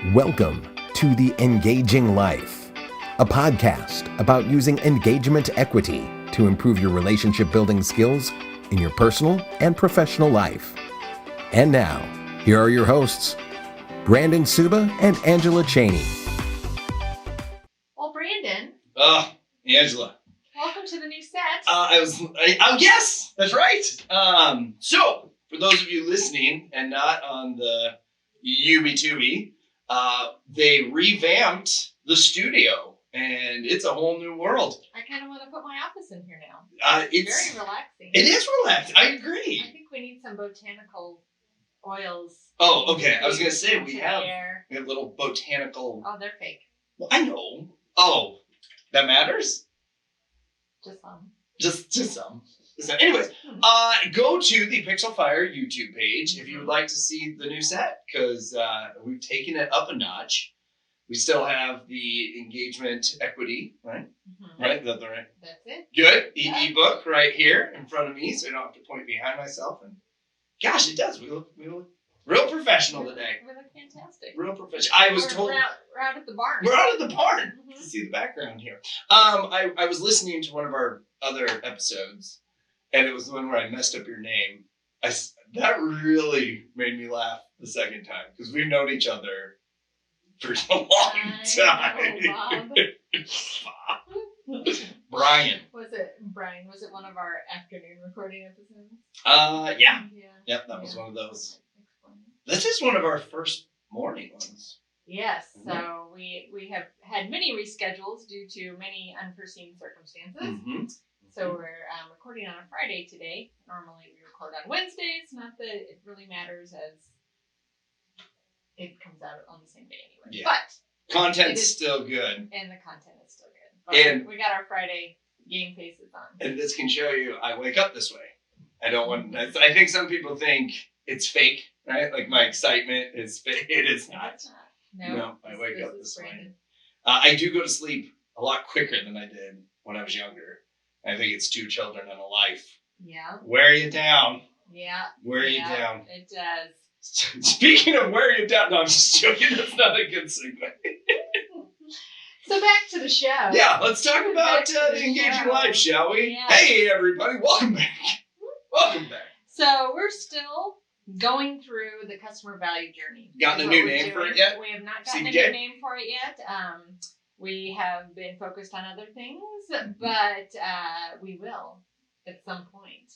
Welcome to The Engaging Life, a podcast about using engagement equity to improve your relationship building skills in your personal and professional life. And now, here are your hosts, Brandon Suba and Angela Cheney. Well, Brandon. Angela. Welcome to the new set. Yes, that's right. So, for those of you listening and not on the UB2B, they revamped the studio, and it's a whole new world. I kind of want to put my office in here now. It's very relaxing. It is relaxing. I agree. I think we need some botanical oils. Oh, okay. I was going to say, we have Air. little botanical... Oh, they're fake. Well, I know. Oh, that matters? Just some. Just some. So anyways, go to the Pixel Fire YouTube page if you would like to see the new set, because we've taken it up a notch. We still have the engagement equity, right? Mm-hmm. Right? Is that the right? That's it. Good. Yeah. E-book right here in front of me, so I don't have to point behind myself. And gosh, it does. We look real professional today. We look fantastic. Real professional. I was told. We're out at the barn. We're out at the barn. Mm-hmm. To see the background here. I was listening to one of our other episodes, and it was the one where I messed up your name. That really made me laugh the second time, because we've known each other for a long time. Bob. Brian. Was it Brian? Was it one of our afternoon recording episodes? Yeah. Yep, that was one of those. This is one of our first morning ones. Yes, so we have had many reschedules due to many unforeseen circumstances. Mm-hmm. So we're recording on a Friday today. Normally we record on Wednesdays. Not that it really matters, as it comes out on the same day anyway. Yeah. But content's still good. And the content is still good. But and we got our Friday game faces on. And this can show you I wake up this way. I don't want. I think some people think it's fake, right? Like my excitement is fake. It is not. It's not. No, I wake up this way. I do go to sleep a lot quicker than I did when I was younger. I think it's 2 children and a life. Yeah. Wear you down. Yeah. Wear you down. It does. Speaking of wear you down, no, I'm just joking. That's not a good segue. So back to the show. Yeah, let's talk about the Engaging Life, shall we? Yeah. Hey, everybody. Welcome back. Welcome back. So we're still going through the customer value journey. Gotten a new name for it yet? We have not gotten a new name for it yet. We have been focused on other things, but we will at some point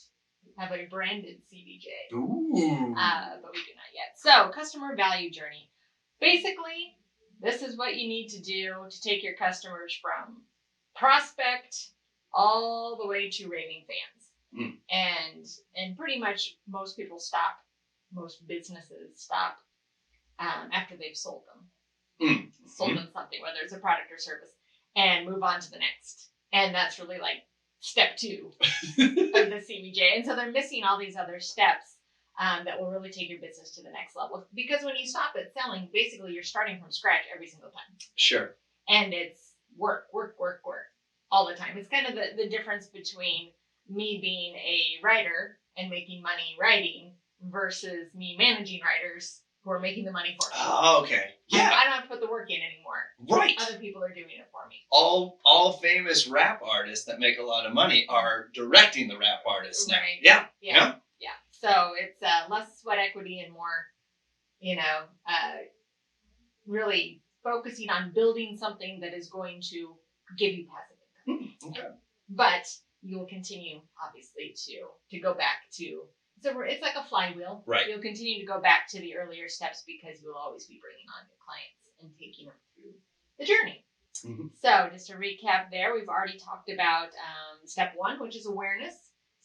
have a branded CVJ. Ooh. But we do not yet. So customer value journey. Basically, this is what you need to do to take your customers from prospect all the way to raving fans. And pretty much most people stop. Most businesses stop after they've sold them. Sold them something, whether it's a product or service, and move on to the next. And that's really like step 2 of the CVJ. And so they're missing all these other steps that will really take your business to the next level. Because when you stop at selling, basically you're starting from scratch every single time. Sure. And it's work all the time. It's kind of the difference between me being a writer and making money writing versus me managing writers who are making the money for me. Oh, okay. Yeah. I don't have to put the work in anymore. Right. Other people are doing it for me. All famous rap artists that make a lot of money are directing the rap artists now. Right. Yeah. So it's less sweat equity and more, really focusing on building something that is going to give you passive income. Okay. But you will continue, obviously, to go back to. So it's like a flywheel. Right. You'll continue to go back to the earlier steps because you will always be bringing on new clients and taking them through the journey. Mm-hmm. So just to recap there, we've already talked about step 1, which is awareness.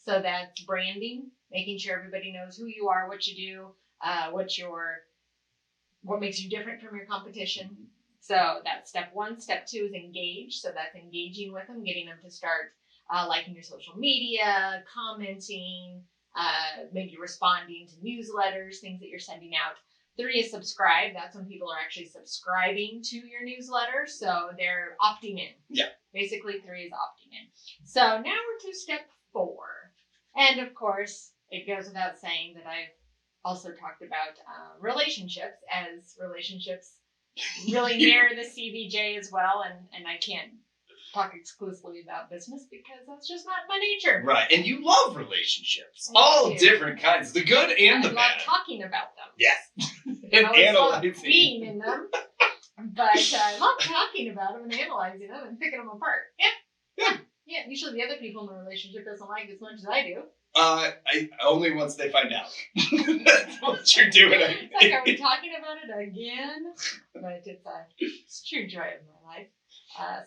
So that's branding, making sure everybody knows who you are, what you do, what makes you different from your competition. So that's step 1. Step 2 is engage. So that's engaging with them, getting them to start liking your social media, commenting, maybe responding to newsletters, things that you're sending out. 3 is subscribe. That's when people are actually subscribing to your newsletter. So they're opting in. Yeah. Basically, 3 is opting in. So now we're to step 4. And of course, it goes without saying that I've also talked about relationships, as relationships really mirror the CVJ as well, and I can't talk exclusively about business because that's just not my nature. Right. And you love relationships. I All do. different kinds. The good and the I love bad. talking about them. Yes. I And always love analyzing. being in them, but I love talking about them and analyzing them and picking them apart. Yeah. Usually the other people in the relationship doesn't like it as much as I do. I only once they find out. That's what you're doing. It's like, are we talking about it again? But it's true joy of my life.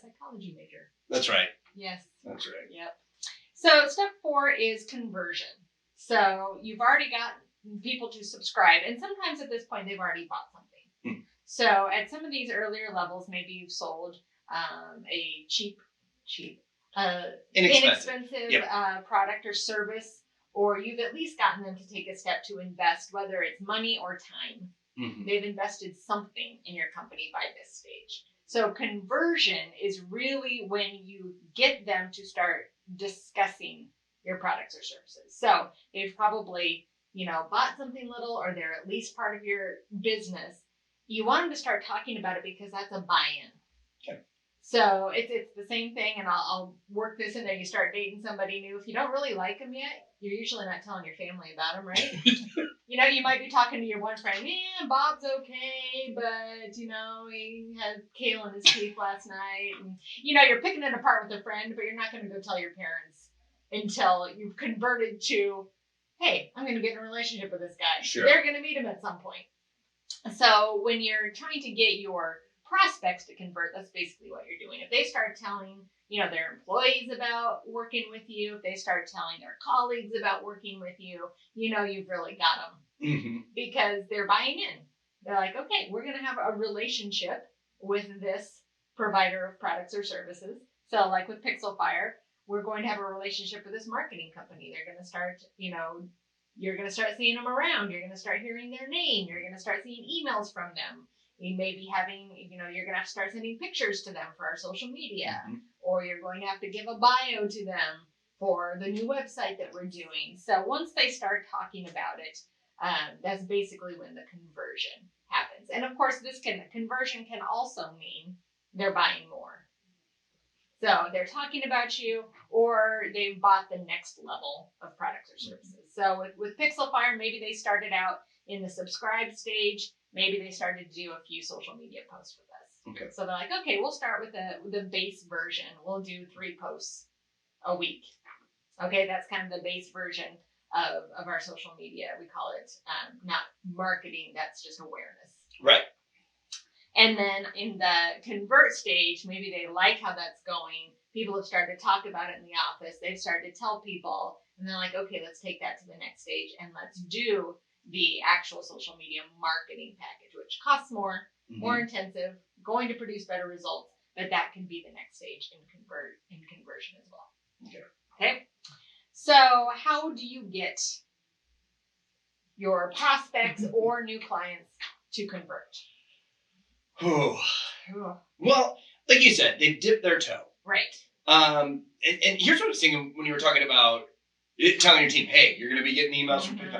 Psychology major. That's right. Yes. That's right. Yep. So step 4 is conversion. So you've already got people to subscribe, and sometimes at this point they've already bought something. So at some of these earlier levels, maybe you've sold a cheap, inexpensive Yep. product or service, or you've at least gotten them to take a step to invest, whether it's money or time. Mm-hmm. They've invested something in your company by this stage. So conversion is really when you get them to start discussing your products or services. So they've probably, bought something little, or they're at least part of your business. You want them to start talking about it because that's a buy-in. Okay. So it's the same thing, and I'll work this in there. You start dating somebody new. If you don't really like them yet, you're usually not telling your family about them, right? You might be talking to your one friend. Yeah, Bob's okay, but he had kale in his teeth last night, and you're picking it apart with a friend, but you're not going to go tell your parents until you've converted to, hey, I'm going to get in a relationship with this guy. Sure. They're going to meet him at some point. So when you're trying to get your prospects to convert, that's basically what you're doing. If they start telling, their employees about working with you, if they start telling their colleagues about working with you, you've really got them. Mm-hmm. Because they're buying in. They're like, okay, we're going to have a relationship with this provider of products or services. So like with Pixelfire, we're going to have a relationship with this marketing company. They're going to start, you're going to start seeing them around. You're going to start hearing their name. You're going to start seeing emails from them. You may be having, you're going to have to start sending pictures to them for our social media, Mm-hmm. or you're going to have to give a bio to them for the new website that we're doing. So once they start talking about it, that's basically when the conversion happens. And of course, conversion can also mean they're buying more. So they're talking about you, or they've bought the next level of products or services. So with Pixelfire, maybe they started out in the subscribe stage. Maybe they started to do a few social media posts with us. Okay. So they're like, okay, we'll start with the base version. We'll do 3 posts a week. Okay, that's kind of the base version of our social media. We call it not marketing, that's just awareness. Right. And then in the convert stage, maybe they like how that's going. People have started to talk about it in the office. They've started to tell people, and they're like, okay, let's take that to the next stage and let's do the actual social media marketing package, which costs more, Mm-hmm. more intensive, going to produce better results, but that can be the next stage in conversion as well. Okay. So how do you get your prospects or new clients to convert? Oh. Well, like you said, they've dipped their toe. Right. And here's what I was thinking when you were talking about telling your team, hey, you're going to be getting emails from people.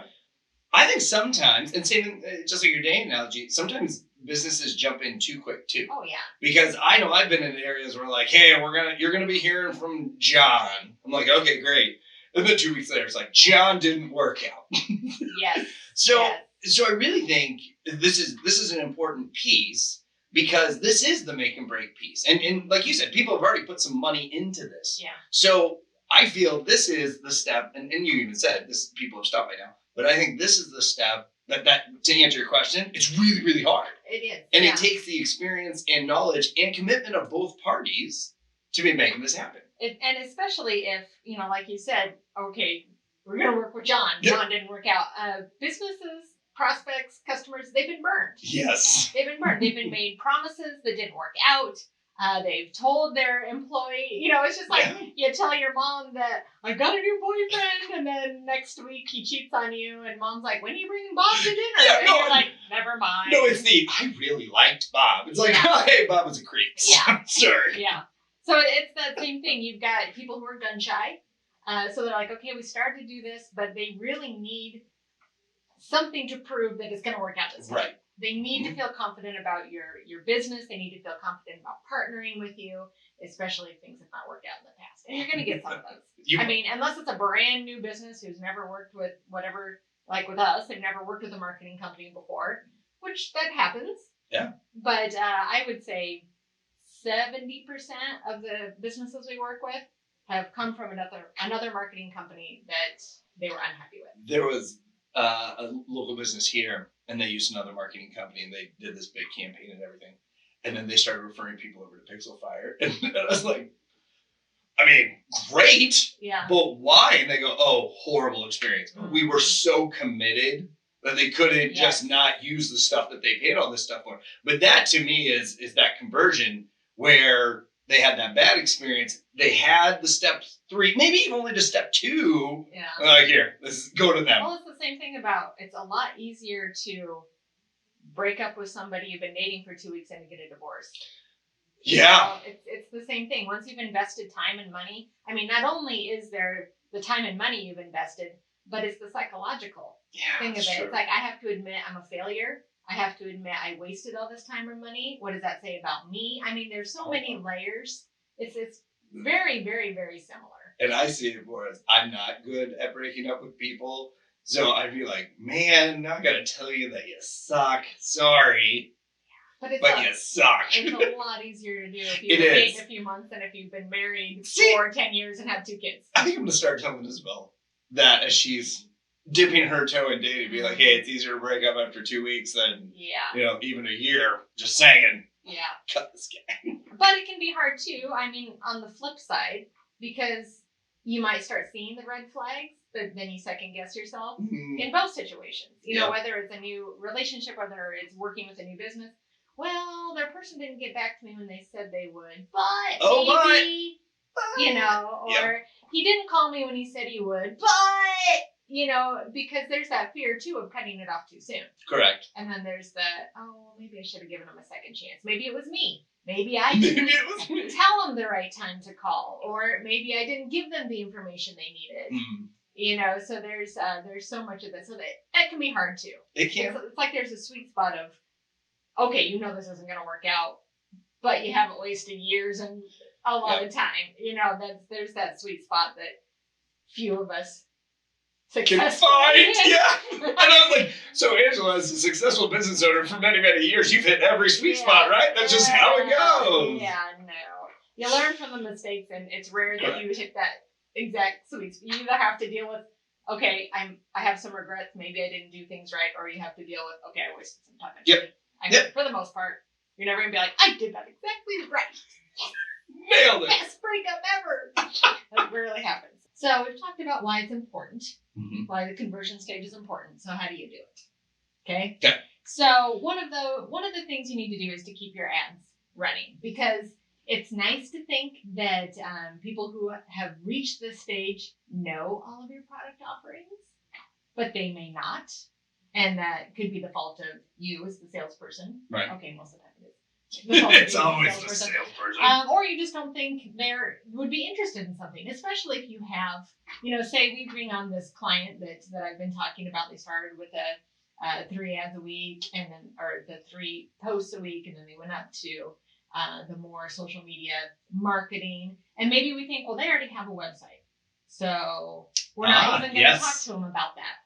I think sometimes, and same, just like your dating analogy, sometimes businesses jump in too quick too. Oh yeah. Because I know I've been in areas where like, hey, you're gonna be hearing from John. I'm like, okay, great. And then 2 weeks later, it's like John didn't work out. Yes. So I really think this is an important piece, because this is the make and break piece. And like you said, people have already put some money into this. Yeah. So I feel this is the step, and you even said this, people have stopped by now, but I think this is the step that to answer your question, it's really, really hard. It is. And it takes the experience and knowledge and commitment of both parties to be making this happen. And especially if, like you said, okay, we're going to work with John. Yep. John didn't work out. Businesses, prospects, customers, they've been burned. Yes. They've been burned. They've been made promises that didn't work out. They've told their employee, it's just like you tell your mom that I got a new boyfriend, and then next week he cheats on you, and mom's like, when are you bringing Bob to dinner? And you're like, never mind. No, it's I really liked Bob. It's like, oh, hey, Bob was a creep. Yeah. Sorry. Yeah. So it's that same thing. You've got people who are gun shy. So they're like, okay, we started to do this, but they really need something to prove that it's going to work out this way. Right. They need to feel confident about your business. They need to feel confident about partnering with you, especially if things have not worked out in the past. And you're going to get some of those. I mean, unless it's a brand new business who's never worked with whatever, like with us, they've never worked with a marketing company before, which that happens. Yeah. But I would say 70% of the businesses we work with have come from another marketing company that they were unhappy with. There was a local business here, and they used another marketing company, and they did this big campaign and everything. And then they started referring people over to Pixel Fire. And I was like, I mean, great, yeah, but why? And they go, oh, horrible experience. But we were so committed that they couldn't just not use the stuff that they paid all this stuff for. But that to me is that conversion where they had that bad experience. They had the step 3, maybe even only to step 2. Yeah. Like, here, let's go to them. Well, it's the same thing about, it's a lot easier to break up with somebody you've been dating for 2 weeks than to get a divorce. Yeah. So it's the same thing. Once you've invested time and money, I mean, not only is there the time and money you've invested, but it's the psychological thing of it. True. It's like, I have to admit I'm a failure. I have to admit I wasted all this time and money. What does that say about me? I mean, there's so many layers. It's very, very, very similar. And I see it more as I'm not good at breaking up with people. So I'd be like, man, now I got to tell you that you suck. Sorry. But you suck. It's a lot easier to do if you've It been is. dating a few months than if you've been married See? for 10 years and have 2 kids. I think I'm going to start telling Isabel that as she's dipping her toe in dating, be like, hey, it's easier to break up after 2 weeks than, even a year. Just saying. Yeah. Cut this guy. But it can be hard too. I mean, on the flip side, because you might start seeing the red flags, but then you second guess yourself in both situations. You know, whether it's a new relationship, whether it's working with a new business. Well, their person didn't get back to me when they said they would, but maybe, or he didn't call me when he said he would, but, because there's that fear too of cutting it off too soon. Correct. And then there's maybe I should have given him a second chance. Maybe it was me. Maybe I didn't tell them the right time to call, or maybe I didn't give them the information they needed. So there's so much of this. So that can be hard too. It can. It's like there's a sweet spot of, okay, this isn't going to work out, but you haven't wasted years and a lot of time. There's that sweet spot that few of us can find. Yeah. And I was like, so Angela, as a successful business owner for many, many years, you've hit every sweet spot, right? That's just how it goes. Yeah, no. You learn from the mistakes, and it's rare that you hit that exact sweet spot. You either have to deal with, okay, I have some regrets, maybe I didn't do things right, or you have to deal with, okay, I wasted some time. I mean, for the most part, you're never going to be like, I did that exactly right. Nailed it. Best breakup ever. That rarely happens. So we've talked about why it's important, why the conversion stage is important. So how do you do it? Okay. So one of the things you need to do is to keep your ads running, because it's nice to think that people who have reached this stage know all of your product offerings, but they may not. And that could be the fault of you as the salesperson. Right. Okay, most of the time it is. It's always the salesperson. Or you just don't think they would be interested in something, especially if you have, say we bring on this client that I've been talking about. They started with 3 ads a week, or the 3 posts a week, and then they went up to the more social media marketing. And maybe we think, well, they already have a website, so we're not even going to talk to them about that.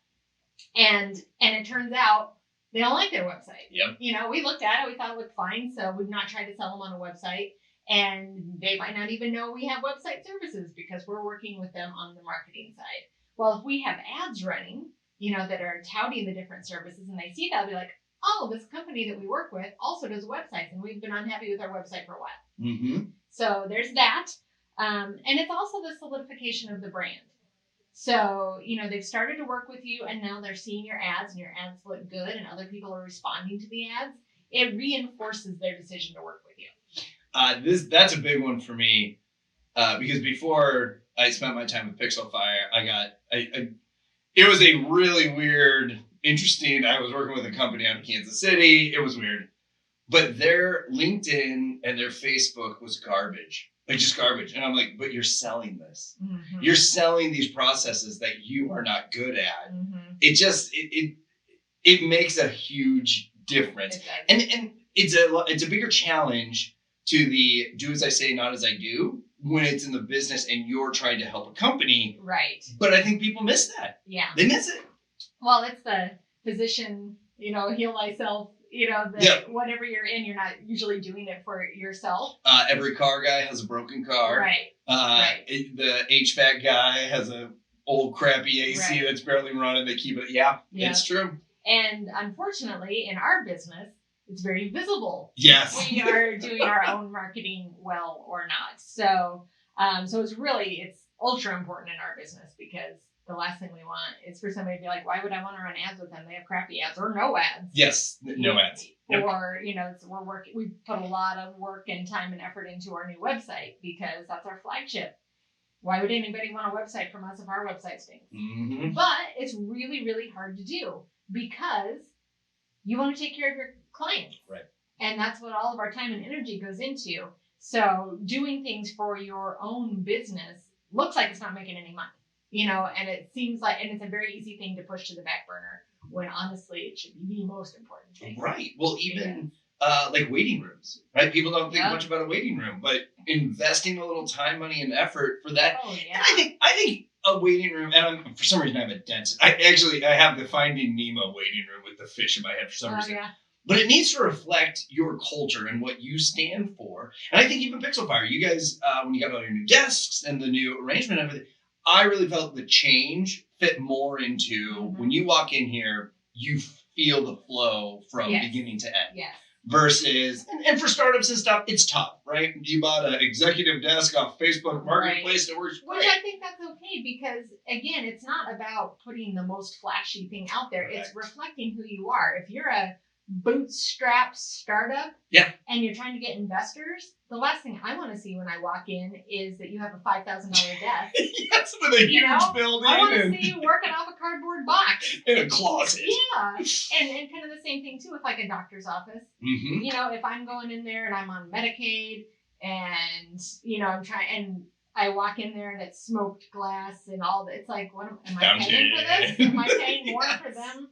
And it turns out they don't like their website. Yep. We looked at it, we thought it looked fine, so we've not tried to sell them on a website. And they might not even know we have website services because we're working with them on the marketing side. Well, if we have ads running, that are touting the different services, and they see that, they'll be like, oh, this company that we work with also does websites, and we've been unhappy with our website for a while. Mm-hmm. So there's that. And it's also the solidification of the brand. So, they've started to work with you, and now they're seeing your ads, and your ads look good, and other people are responding to the ads. It reinforces their decision to work with you. That's a big one for me, because before I spent my time with Pixel Fire, it was a really weird, interesting, I was working with a company out of Kansas City. It was weird. But their LinkedIn and their Facebook was garbage. Like, just garbage. And I'm like, but you're selling this. Mm-hmm. You're selling these processes that you are not good at. Mm-hmm. It makes a huge difference. It does. And it's a bigger challenge to the do as I say, not as I do when it's in the business and you're trying to help a company. Right. But I think people miss that. Yeah. They miss it. Well, it's the physician, heal thyself, whatever you're in, you're not usually doing it for yourself. Every car guy has a broken car. Right. The HVAC guy has a old crappy AC that's barely running. They keep it. Yeah, it's true. And unfortunately, in our business, it's very visible. Yes. We are doing our own marketing well or not. So it's ultra important in our business because the last thing we want is for somebody to be like, why would I want to run ads with them? They have crappy ads or no ads. Yes, no ads. Yep. Or, we put a lot of work and time and effort into our new website because that's our flagship. Why would anybody want a website from us if our website stinks? Mm-hmm. But it's really, really hard to do because you want to take care of your clients. Right. And that's what all of our time and energy goes into. So doing things for your own business looks like it's not making any money, and it seems like, and it's a very easy thing to push to the back burner when honestly it should be the most important thing. Right. Well, even like waiting rooms, right? People don't think much about a waiting room, but investing a little time, money, and effort for that. Oh, yeah. And I think a waiting room, and for some reason I have a dentist. I have the Finding Nemo waiting room with the fish in my head for some reason. Yeah. But it needs to reflect your culture and what you stand for. And I think even Pixelfire, you guys, when you got all your new desks and the new arrangement and everything, I really felt the change fit more into when you walk in here, you feel the flow from beginning to end. Yes. Versus, and for startups and stuff, it's tough, right? You bought an executive desk off Facebook Marketplace and it works great. Which I think that's okay because, again, it's not about putting the most flashy thing out there. Correct. It's reflecting who you are. If you're a bootstrap startup and you're trying to get investors, the last thing I want to see when I walk in is that you have a $5,000 desk. Yes, with a huge building. I want to see you working off a cardboard box. In a closet. Yeah. And kind of the same thing too with like a doctor's office. Mm-hmm. If I'm going in there and I'm on Medicaid and, I'm trying, and I walk in there and it's smoked glass and all that, it's like, what am I paying for this? Am I paying more for them?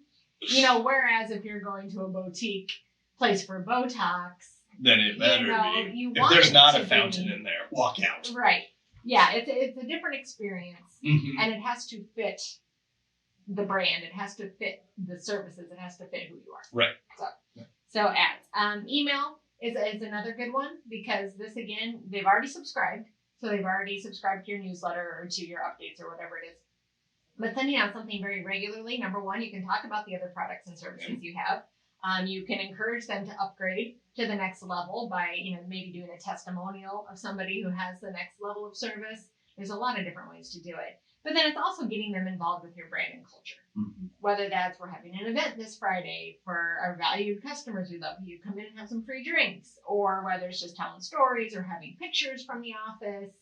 Whereas if you're going to a boutique place for Botox, then it better be. If there's not a fountain in there, walk out. Right. Yeah, it's a different experience, mm-hmm. and it has to fit the brand. It has to fit the services. It has to fit who you are. Right. So ads. Email is another good one because this, again, they've already subscribed. So they've already subscribed to your newsletter or to your updates or whatever it is. But sending out something very regularly, number one, you can talk about the other products and services you have. You can encourage them to upgrade to the next level by, maybe doing a testimonial of somebody who has the next level of service. There's a lot of different ways to do it. But then it's also getting them involved with your brand and culture. Mm-hmm. Whether that's we're having an event this Friday for our valued customers we love you, come in and have some free drinks, or whether it's just telling stories or having pictures from the office.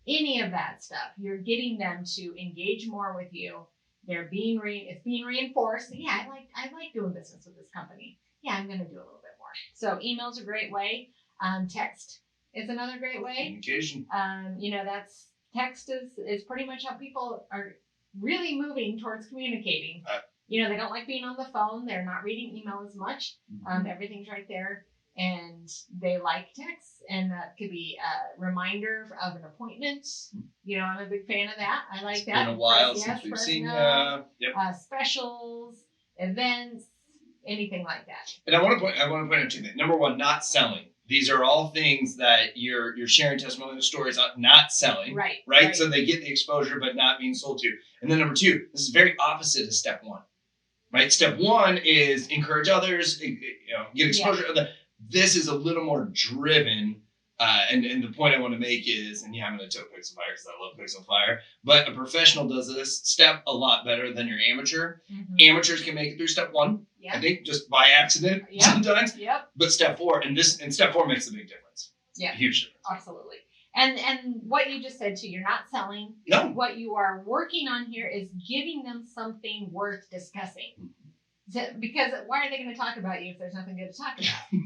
Any of that stuff, you're getting them to engage more with you. They're being it's being reinforced. Yeah, I like doing business with this company. Yeah, I'm going to do a little bit more. So email's a great way. Text is another great way. Communication. That's text is pretty much how people are really moving towards communicating. They don't like being on the phone. They're not reading email as much. Mm-hmm. Everything's right there. And they like text, and that could be a reminder of an appointment. I'm a big fan of that. I like that. It's been a while since we've seen specials, events, anything like that. And I want to point out two things. Number one, not selling. These are all things that you're sharing testimonial stories on, not selling. Right. So they get the exposure, but not being sold to. And then number two, this is very opposite of step one. Right. Step one is encourage others. Get exposure. Yeah. This is a little more driven, and the point I want to make is, and I'm going to tell Pixelfire because I love Pixelfire, but a professional does this step a lot better than your amateur. Mm-hmm. Amateurs can make it through step one, I think, just by accident sometimes. Yep. But step four, and step four makes a big difference. Yeah. A huge difference. Absolutely. And what you just said too, you're not selling. No. What you are working on here is giving them something worth discussing. Because why are they going to talk about you if there's nothing good to talk about?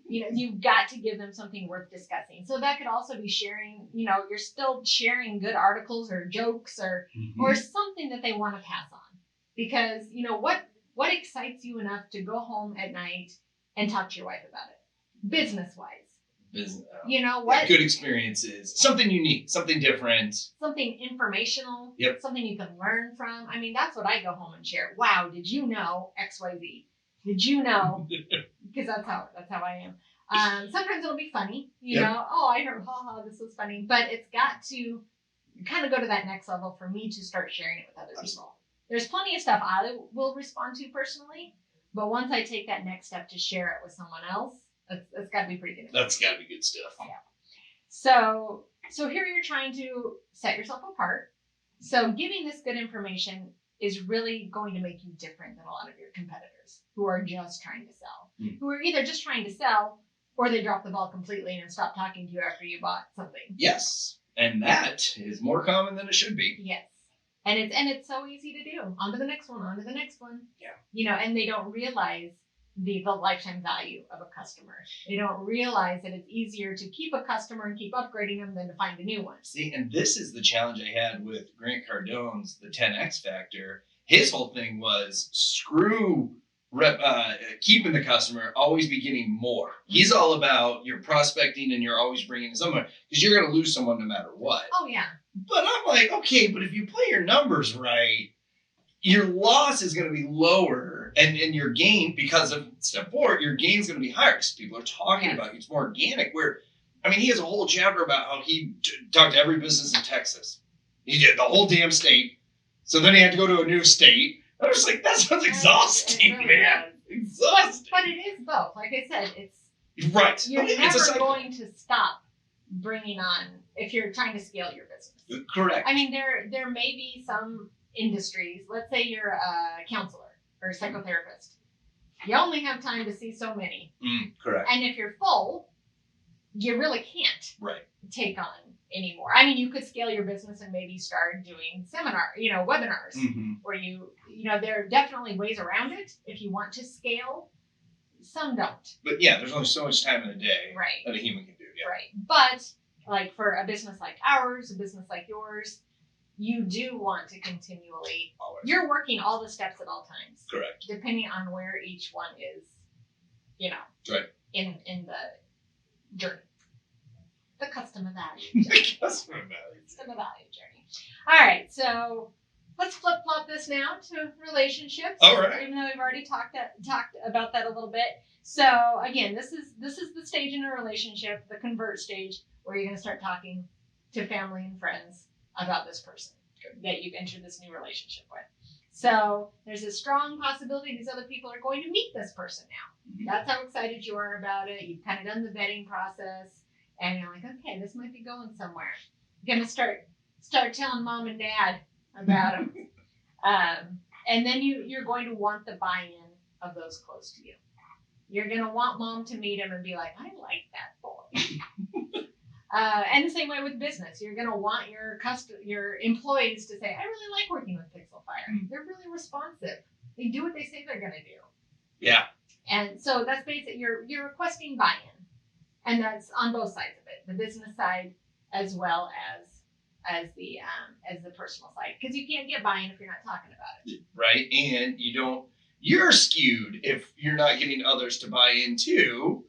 You've got to give them something worth discussing. So that could also be sharing, you're still sharing good articles or jokes or something that they want to pass on. Because, what excites you enough to go home at night and talk to your wife about it. Business-wise. Business. You know what? Good experiences. Something unique. Something different. Something informational. Yep. Something you can learn from. I mean, that's what I go home and share. Wow, did you know XYZ? Did you know? Because that's how I am. Sometimes it'll be funny, you know. Oh, I heard, haha, this was funny. But it's got to kind of go to that next level for me to start sharing it with other people. There's plenty of stuff I will respond to personally, but once I take that next step to share it with someone else, it's got to be pretty good. That's got to be good stuff. Yeah. So here you're trying to set yourself apart. So giving this good information is really going to make you different than a lot of your competitors who are just trying to sell, who are either just trying to sell or they drop the ball completely and stop talking to you after you bought something. Yes. And that is more common than it should be. Yes. And it's so easy to do. On to the next one, on to the next one. Yeah. You know, and they don't realize the lifetime value of a customer. They don't realize that it's easier to keep a customer and keep upgrading them than to find a new one. See, and this is the challenge I had with Grant Cardone's The 10X Factor. His whole thing was screw keeping the customer, always be getting more. He's all about your prospecting and you're always bringing someone because you're going to lose someone no matter what. Oh, yeah. But I'm like, okay, but if you play your numbers right, your loss is going to be lower and your gain, because of step 4, your gain is going to be higher because people are talking about you. It's more organic. Where, I mean, he has a whole chapter about how he talked to every business in Texas. He did the whole damn state. So then he had to go to a new state. I was like, that sounds exhausting, it really man. does. Exhausting. But it is both. Like I said, it's Right. you're It's a never cycle. going to stop bringing on if you're trying to scale your business. Correct. I mean, there may be some industries. Let's say you're a counselor or a psychotherapist. You only have time to see so many, Correct. and if you're full, you really can't Right. take on anymore. I mean, you could scale your business and maybe start doing webinars, Mm-hmm. where you know, there are definitely ways around it if you want to scale. Some don't. But yeah, there's only so much time in a day Right. that a human can do. Yeah. Right. But like for a business like ours, a business like yours, you do want to continually, Always. you're working all the steps at all times, Correct. depending on where each one is, you know, Right. in the journey. The customer value journey. Customer value. Customer value journey. All right. So let's flip flop this now to relationships. All right. Even though we've already talked about that a little bit. So again, this is the stage in a relationship, the convert stage, where you're going to start talking to family and friends about this person that you've entered this new relationship with. So there's a strong possibility these other people are going to meet this person now. That's how excited you are about it. You've kind of done the vetting process, and you're like, okay, this might be going somewhere. You're going to start telling mom and dad about them. And then you're going to want the buy-in of those close to you. You're going to want mom to meet him and be like, I like that boy. And the same way with business. You're going to want your employees to say, I really like working with Pixelfire. They're really responsive. They do what they say they're going to do. Yeah. And so that's basically, you're requesting buy-in. And that's on both sides of it, the business side as well as the personal side. Because you can't get buy-in if you're not talking about it. Right. And you're skewed if you're not getting others to buy in too,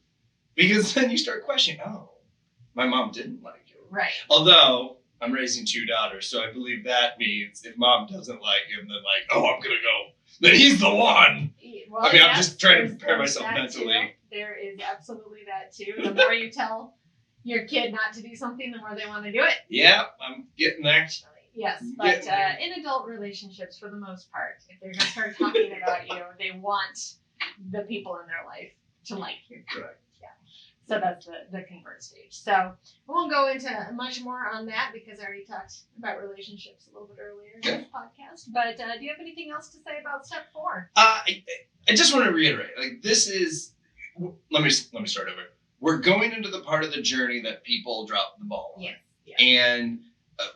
because then you start questioning, oh, my mom didn't like you. Right. Although I'm raising 2 daughters, so I believe that means if mom doesn't like him, then like, oh, I'm going to go. Then he's the one. Well, I mean, I'm yes, just trying to there's prepare myself that mentally. too. There is absolutely that too. The more you tell your kid not to do something, the more they want to do it. Yeah, I'm getting there. Yes, Yeah. but in adult relationships, for the most part, if they're going to start talking about you, they want the people in their life to like you. Correct. Yeah. So that's the convert stage. So we won't go into much more on that because I already talked about relationships a little bit earlier in this podcast. But do you have anything else to say about step 4? I just want to reiterate, like this is. Let me start over. We're going into the part of the journey that people drop the ball on. Yes. Yeah. And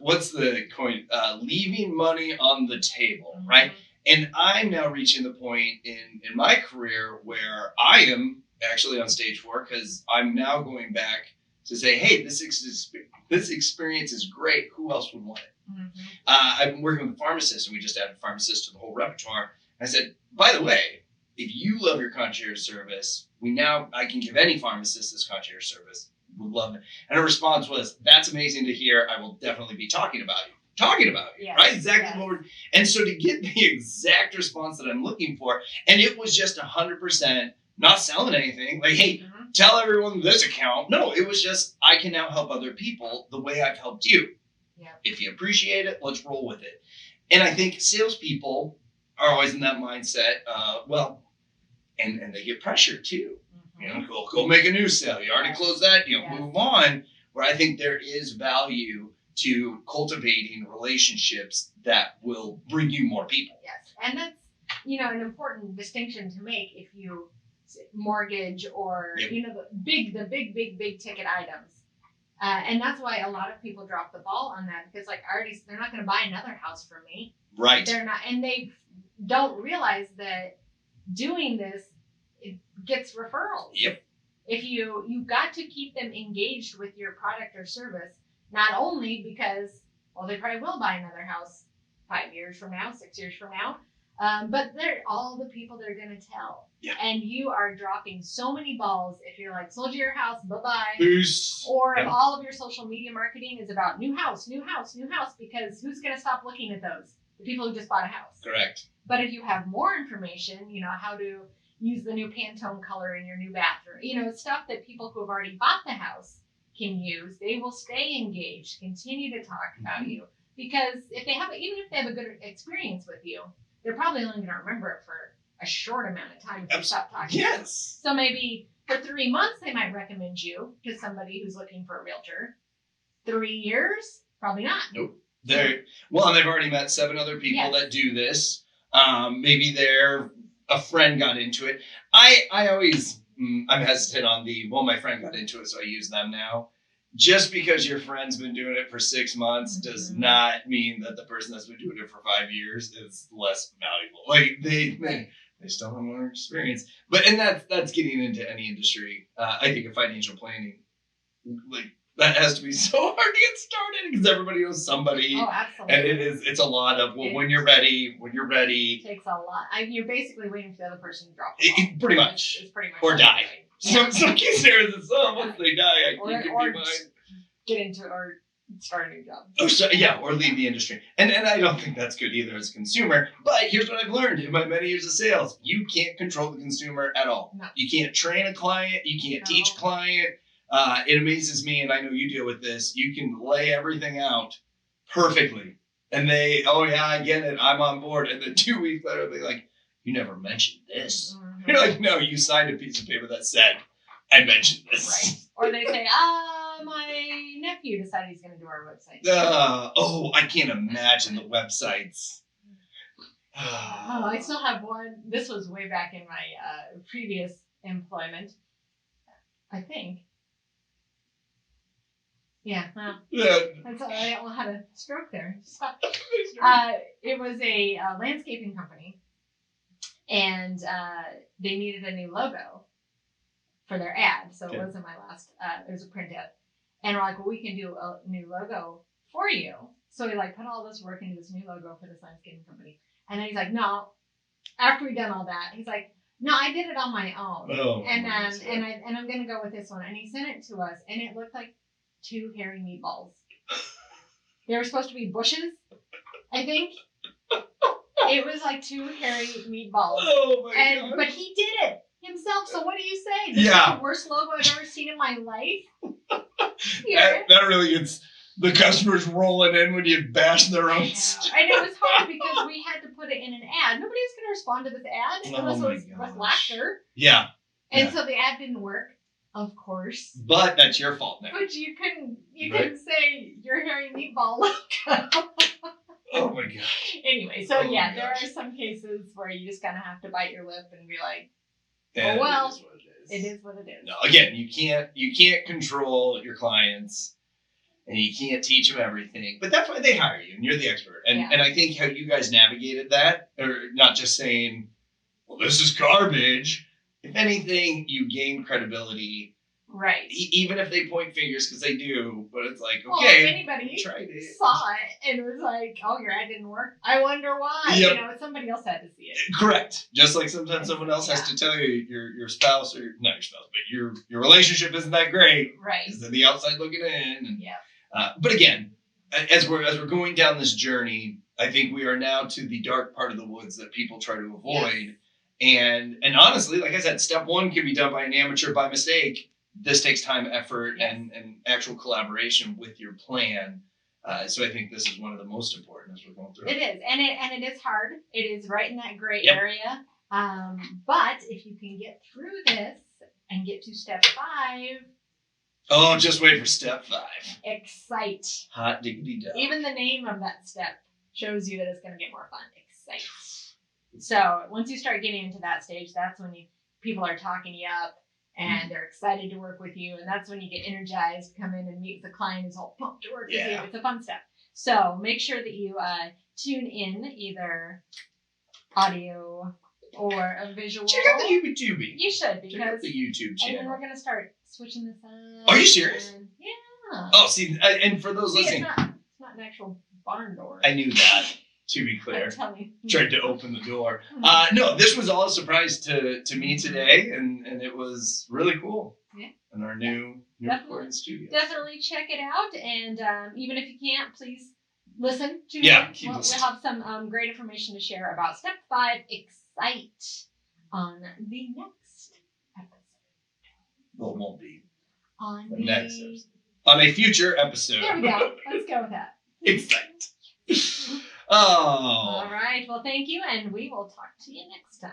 what's the coin? Leaving money on the table, right? And I'm now reaching the point in my career where I am actually on stage 4 because I'm now going back to say, hey, this experience is great. Who else would want it? Mm-hmm. I've been working with a pharmacist, and we just added a pharmacist to the whole repertoire. I said, by the way, if you love your concierge service, I can give any pharmacist this concierge service. Would love it. And her response was, that's amazing to hear. I will definitely be talking about you. Yes, Right? Exactly yes. what we're, and so to get the exact response that I'm looking for, and it was just 100% not selling anything. Like, hey, tell everyone this account. No, it was just, I can now help other people the way I've helped you. Yeah. If you appreciate it, let's roll with it. And I think salespeople are always in that mindset, and they get pressured too. You know, go make a new sale. You already closed that, move on. Where I think there is value to cultivating relationships that will bring you more people. Yes, and that's an important distinction to make if you mortgage or the big ticket items, and that's why a lot of people drop the ball on that because they're not going to buy another house from me. Right. They're not, and they don't realize that doing this it gets referrals. Yep. If you've got to keep them engaged with your product or service, not only because they probably will buy another house 5 years from now, 6 years from now, but they're all the people they're going to tell. Yeah. And you are dropping so many balls if you're like, sold you your house, bye-bye. Peace. Or if all of your social media marketing is about new house, because who's going to stop looking at those? The people who just bought a house. Correct. But if you have more information, how to use the new Pantone color in your new bathroom, stuff that people who have already bought the house can use, they will stay engaged, continue to talk about you. Because even if they have a good experience with you, they're probably only going to remember it for a short amount of time if they stop talking. Yes. So maybe for 3 months, they might recommend you to somebody who's looking for a realtor. 3 years, probably not. Nope. And they've already met 7 other people that do this. Maybe a friend got into it. I'm hesitant on my friend got into it, so I use them now. Just because your friend's been doing it for 6 months does not mean that the person that's been doing it for 5 years is less valuable. Like they still have more experience. And that's getting into any industry. I think of financial planning, that has to be so hard to get started because everybody knows somebody. Oh, absolutely. And it's a lot of when you're ready. It takes a lot. You're basically waiting for the other person to drop the ball. Pretty much. It's pretty much or die. Yeah. Some kids there is once they die, or be mine. Get into it or start a new job. Or leave the industry. And I don't think that's good either as a consumer. But here's what I've learned in my many years of sales. You can't control the consumer at all. No. You can't train a client. You can't teach a client. It amazes me, and I know you deal with this. You can lay everything out perfectly. And they, I get it. I'm on board. And then 2 weeks later, they're like, you never mentioned this. Mm-hmm. You're like, no, you signed a piece of paper that said, I mentioned this. Right. Or they say, my nephew decided he's going to do our website. I can't imagine the websites. I still have one. This was way back in my previous employment, I think. Yeah, well, that's all. I had a stroke there. Stop. It was a landscaping company, and they needed a new logo for their ad. So it wasn't my last. It was a print ad, and we're like, well, we can do a new logo for you. So we put all this work into this new logo for this landscaping company, and then he's like, no. After we done all that, he's like, no, I did it on my own, and I'm gonna go with this one, and he sent it to us, and it looked like 2 hairy meatballs. They were supposed to be bushes, I think. It was like 2 hairy meatballs. Oh my God. But he did it himself. So what do you say? This is the worst logo I've ever seen in my life. That really gets the customers rolling in when you bash their own stuff. And it was hard because we had to put it in an ad. Nobody's going to respond to this ad unless it was with laughter. Yeah. And so the ad didn't work. Of course. But that's your fault now. But you couldn't say your hairy meatball logo. Oh my gosh. Anyway, so there are some cases where you just kind of have to bite your lip and be like, it is what it is. No, again, you can't control your clients and you can't teach them everything. But that's why they hire you and you're the expert. And I think how you guys navigated that, or not just saying, well, this is garbage. If anything, you gain credibility Right. Even if they point fingers, because they do, but it's like, Well, okay, if anybody tried it. saw it and was like, "Oh, your ad didn't work," I wonder why. Yep. You know, somebody else had to see it. Correct. Just like sometimes someone else has to tell you your spouse, or not your spouse, but your relationship isn't that great. Right. Because they're the outside looking in. And, Yeah. but again, as we're going down this journey, I think we are now to the dark part of the woods that people try to avoid. And honestly, like I said, step one can be done by an amateur by mistake. This takes time, effort, and actual collaboration with your plan. So I think this is one of the most important as we're going through. It is, and it is hard. It is right in that gray area. But if you can get through this and get to step 5. Oh, just wait for step 5. Excite. Hot diggity dog. Even the name of that step shows you that it's going to get more fun. Excite. So once you start getting into that stage, that's when people are talking you up and they're excited to work with you. And that's when you get energized, come in and meet the client who's all pumped to work with you. It's a fun step. So make sure that you tune in either audio or a visual. Check out the YouTube. You should, because check out the YouTube channel. And then we're going to start switching this up. Are you serious? Yeah. Oh, see, and for those listening. It's not an actual barn door. I knew that, to be clear. Tried to open the door. No, this was all a surprise to me today, and it was really cool. Yeah. In our new recording studio. Definitely check it out, and even if you can't, please listen to keep we'll have some great information to share about step 5, Excite, on the next episode. Well, it won't be. On the next episode. On a future episode. There we go. Let's go with that. Excite. Oh. All right. Well, thank you, and we will talk to you next time.